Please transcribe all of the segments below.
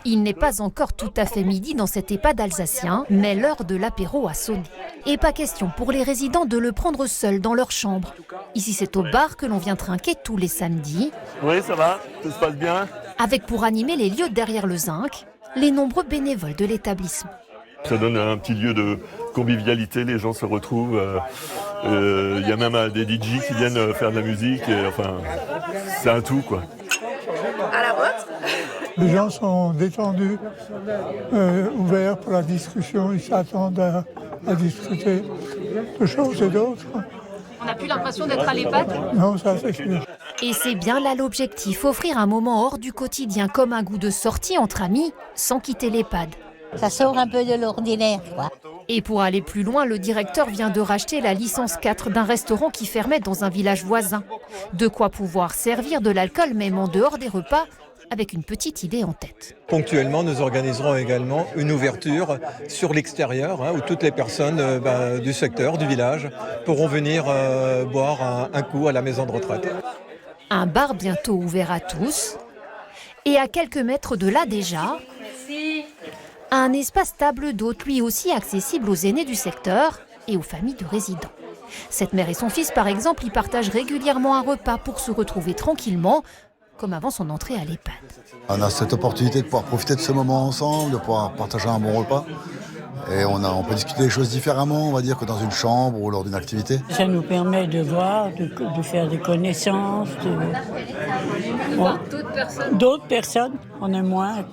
Il n'est pas encore tout à fait midi dans cet EHPAD alsacien, mais l'heure de l'apéro a sonné. Et pas question pour les résidents de le prendre seul dans leur chambre. Ici, c'est au bar que l'on vient trinquer tous les samedis. Oui, ça va, tout se passe bien. Avec pour animer les lieux derrière le zinc, les nombreux bénévoles de l'établissement. Ça donne un petit lieu de convivialité, les gens se retrouvent. Il y a même des DJ qui viennent faire de la musique. Et, enfin, c'est un tout, quoi. À la vôtre. Les gens sont détendus, ouverts pour la discussion. Ils s'attendent à discuter de choses et d'autres. On n'a plus l'impression d'être à l'EHPAD ? Non, ça c'est sûr. Et c'est bien là l'objectif, offrir un moment hors du quotidien comme un goût de sortie entre amis, sans quitter l'EHPAD. Ça sort un peu de l'ordinaire, quoi. Et pour aller plus loin, le directeur vient de racheter la licence 4 d'un restaurant qui fermait dans un village voisin. De quoi pouvoir servir de l'alcool même en dehors des repas, avec une petite idée en tête. Ponctuellement, nous organiserons également une ouverture sur l'extérieur, où toutes les personnes du secteur, du village, pourront venir boire un coup à la maison de retraite. Un bar bientôt ouvert à tous. Et à quelques mètres de là déjà, un espace table d'hôte, lui aussi accessible aux aînés du secteur et aux familles de résidents. Cette mère et son fils, par exemple, y partagent régulièrement un repas pour se retrouver tranquillement, comme avant son entrée à l'EHPAD. On a cette opportunité de pouvoir profiter de ce moment ensemble, de pouvoir partager un bon repas. Et on peut discuter des choses différemment, on va dire, que dans une chambre ou lors d'une activité. Ça nous permet de voir, de faire des connaissances, d'autres personnes, on est moins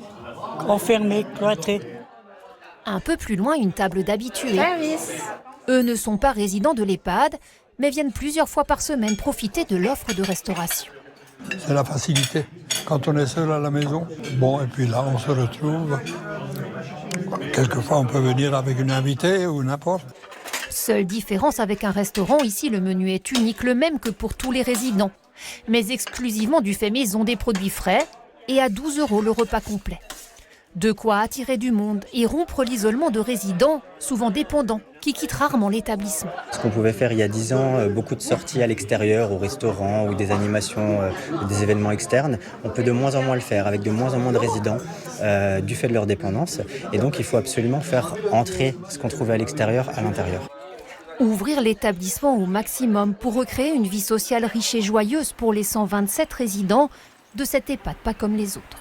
enfermés, cloîtrés. Un peu plus loin, une table d'habitués. Eux ne sont pas résidents de l'EHPAD, mais viennent plusieurs fois par semaine profiter de l'offre de restauration. C'est la facilité. Quand on est seul à la maison, et puis là, on se retrouve. Quelquefois, on peut venir avec une invitée ou n'importe. Seule différence avec un restaurant, ici, le menu est unique, le même que pour tous les résidents. Mais exclusivement du fait maison, des produits frais et à 12 € le repas complet. De quoi attirer du monde et rompre l'isolement de résidents, souvent dépendants, qui quittent rarement l'établissement. Ce qu'on pouvait faire il y a 10 ans, beaucoup de sorties à l'extérieur, au restaurant ou des animations, des événements externes, on peut de moins en moins le faire avec de moins en moins de résidents du fait de leur dépendance. Et donc il faut absolument faire entrer ce qu'on trouvait à l'extérieur à l'intérieur. Ouvrir l'établissement au maximum pour recréer une vie sociale riche et joyeuse pour les 127 résidents de cet EHPAD pas comme les autres.